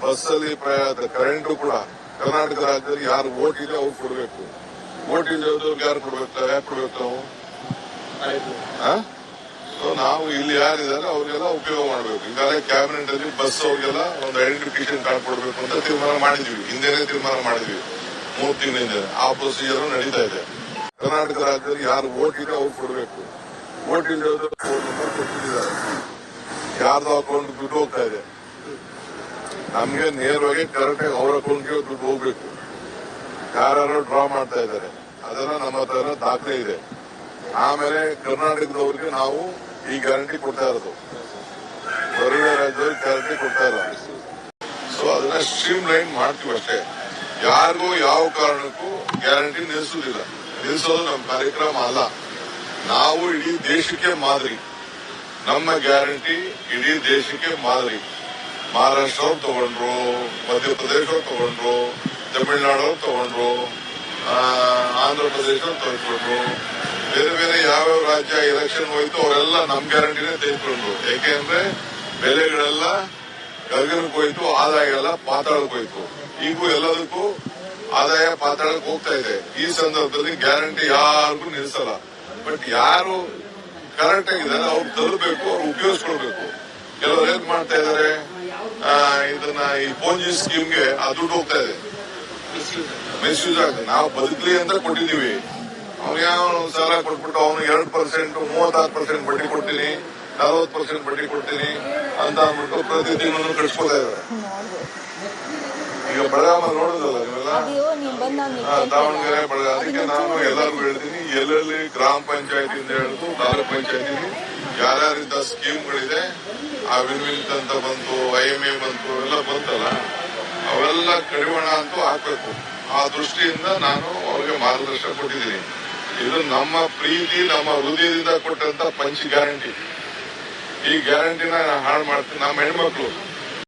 ಬಸ್ಸಲ್ಲಿ ಕರೆಂಟು ಕೂಡ ಕರ್ನಾಟಕ ರಾಜ್ಯದಲ್ಲಿ ಯಾರು ಓಟ್ ಇದೆ ಅವ್ರು ಕೊಡ್ಬೇಕು. ಓಟ್ ಇಲ್ಲದವ್ರಿಗೆ ಯಾರು ಕೊಡ್ಬೇಕು? ಯಾಕೆ ಕೊಡ್ಬೇಕು ನಾವು? ನಾವು ಇಲ್ಲಿ ಯಾರಿದ್ದಾರೆ ಅವ್ರಿಗೆಲ್ಲ ಉಪಯೋಗ ಮಾಡಬೇಕು. ಈಗಾಗಲೇ ಕ್ಯಾಬಿನೆಟ್ ಅಲ್ಲಿ ಬಸ್ ಅವ್ರಿಗೆಲ್ಲ ಒಂದು ಐಡೆಂಟಿಫಿಕೇಶನ್ ಕಾರ್ಡ್ ಕೊಡಬೇಕು ಅಂತ ತೀರ್ಮಾನ ಮಾಡಿದ್ವಿ. ಹಿಂದೆನೇ ತೀರ್ಮಾನ ಮಾಡಿದ್ವಿ 3 ತಿಂಗಳಿಂದ. ಆ ಪ್ರೊಸೀಜರ್ ನಡೀತಾ ಇದೆ. ಕರ್ನಾಟಕ ರಾಜ್ಯದಲ್ಲಿ ಯಾರು ಓಟ್ ಇದೆ ಅವ್ರು ಕೊಡ್ಬೇಕು. ಓಟ್ ಇಲ್ಲದವ್ರು ಫೋನ್ ನಂಬರ್ ಕೊಟ್ಟಿದ್ದಾರೆ. ಯಾರ್ದು ಅಕೌಂಟ್ ದುಡ್ಡು ಹೋಗ್ತಾ ಇದೆ, ನಮ್ಗೆ ನೇರವಾಗಿ ಕರೆಕ್ಟ್ ಆಗಿ ಅವ್ರ ಅಕೌಂಟ್ಗೆ ದುಡ್ಡು ಹೋಗ್ಬೇಕು. ಯಾರು ಡ್ರಾ ಮಾಡ್ತಾ ಇದ್ದಾರೆ ಅದೆಲ್ಲ ನಮ್ಮ ಹತ್ರ ದಾಖಲೆ ಇದೆ. ಆಮೇಲೆ ಕರ್ನಾಟಕದವ್ರಿಗೆ ನಾವು ಈ ಗ್ಯಾರಂಟಿ ಕೊಡ್ತಾ ಇರೋದು, ಹೊರಗಡೆ ರಾಜ್ಯದವ್ರಿಗೆ ಗ್ಯಾರಂಟಿ ಕೊಡ್ತಾ ಇಲ್ಲ. ಸೊ ಅದನ್ನ ಸ್ಟ್ರೀಮ್ ಲೈನ್ ಮಾಡ್ತೀವಿ ಅಷ್ಟೇ. ಯಾರಿಗೂ ಯಾವ ಕಾರಣಕ್ಕೂ ಗ್ಯಾರಂಟಿ ನಿಲ್ಲಿಸುವುದಿಲ್ಲ. ನಿಲ್ಲಿಸೋದು ನಮ್ಮ ಕಾರ್ಯಕ್ರಮ ಅಲ್ಲ. ನಾವು ಇಡೀ ದೇಶಕ್ಕೆ ಮಾದರಿ. ನಮ್ಮ ಗ್ಯಾರಂಟಿ ಇಡೀ ದೇಶಕ್ಕೆ ಮಾದರಿ. ಮಹಾರಾಷ್ಟ್ರ ಅವ್ರು ತಗೊಂಡ್ರು, ಮಧ್ಯಪ್ರದೇಶ ಅವ್ರು ತಗೊಂಡ್ರು, ತಮಿಳುನಾಡು ಅವ್ರು ತಗೊಂಡ್ರು, ಆಂಧ್ರ ಪ್ರದೇಶ ಅವ್ರು ತಗೊಂಡ್ರು, ಬೇರೆ ಬೇರೆ ಯಾವ್ಯಾವ ರಾಜ್ಯ ಎಲೆಕ್ಷನ್ ಹೋಯ್ತು ಅವರೆಲ್ಲ ನಮ್ ಗ್ಯಾರಂಟಿನೇ ತೆಗೆದುಕೊಂಡ್ರು. ಯಾಕೆಂದ್ರೆ ಬೆಲೆಗಳೆಲ್ಲ ಗಗನಕ್ಕೆ ಹೋಯ್ತು, ಆದಾಯ ಎಲ್ಲ ಪಾತಾಳಕ್ಕೆ ಹೋಯ್ತು. ಈಗೂ ಎಲ್ಲದಕ್ಕೂ ಆದಾಯ ಪಾತಾಳಕ್ಕೆ ಹೋಗ್ತಾ ಇದೆ. ಈ ಸಂದರ್ಭದಲ್ಲಿ ಗ್ಯಾರಂಟಿ ಯಾರಿಗೂ ನಿಲ್ಲಿಸಲ್ಲ. ಬಟ್ ಯಾರು ಕರೆಕ್ಟ್ ಆಗಿದ್ದಾರೆ ಅವ್ರು ತರಬೇಕು, ಅವ್ರು ಉಪಯೋಗಿಸ್ಕೊಳ್ಬೇಕು. ಕೆಲವರು ಏನ್ ಮಾಡ್ತಾ ಇದಾರೆ, ಇದನ್ನ ಈ ಪೋಂಜಿ ಸ್ಕೀಮ್ಗೆ ಆ ದುಡ್ಡು ಹೋಗ್ತಾ ಇದೆ, ಮಿಸ್ಯೂಸ್ ಆಗ್ತದೆ. ನಾವು ಬದುಕಲಿ ಅಂತ ಕೊಟ್ಟಿದೀವಿ. ಅವ್ನು ಯಾವ ಸಾಲ ಕೊಟ್ಬಿಟ್ಟು ಅವನು 2%, 36% ಬಡ್ಡಿ ಕೊಡ್ತೀನಿ, 40% ಬಡ್ಡಿ ಕೊಡ್ತೀನಿ ಅಂತ ಅಂದ್ಬಿಟ್ಟು ಪ್ರತಿ ತಿಂಗಳು ಕಳಿಸ್ಕೊಳ್ತಾ ಇದ್ದಾರೆ. ಈಗ ಬೆಳಗಾಮ ನೋಡುದಲ್ಲ ನೀವೆಲ್ಲ, ದಾವಣಗೆರೆ ಬೆಳಗಾವಿ. ಅದಕ್ಕೆ ನಾನು ಎಲ್ಲರಿಗೂ ಹೇಳ್ತೀನಿ, ಎಲ್ಲೆಲ್ಲಿ ಗ್ರಾಮ ಪಂಚಾಯತಿಯಿಂದ ಹಿಡಿದು ತಾಲೂಕ್ ಪಂಚಾಯತಿ ಯಾರ್ಯಾರಿಂದ ಸ್ಕೀಮ್ಗಳಿದೆ, ಆ ವಿನ್ ಅಂತ ಬಂತು, IMA ಬಂತು, ಎಲ್ಲ ಬಂತಲ್ಲ, ಅವೆಲ್ಲ ಕಡಿವಾಣ ಅಂತೂ ಹಾಕ್ಬೇಕು. ಆ ದೃಷ್ಟಿಯಿಂದ ನಾನು ಅವ್ರಿಗೆ ಮಾರ್ಗದರ್ಶನ ಕೊಟ್ಟಿದ್ದೀನಿ. ಇದು ನಮ್ಮ ಪ್ರೀತಿ, ನಮ್ಮ ಹೃದಯದಿಂದ ಕೊಟ್ಟಂತ ಪಂಚ್ ಗ್ಯಾರಂಟಿ. ಈ ಗ್ಯಾರಂಟಿನ ಹಾಳು ಮಾಡ್ತೀನಿ. ನಮ್ಮ ಹೆಣ್ಮಕ್ಳು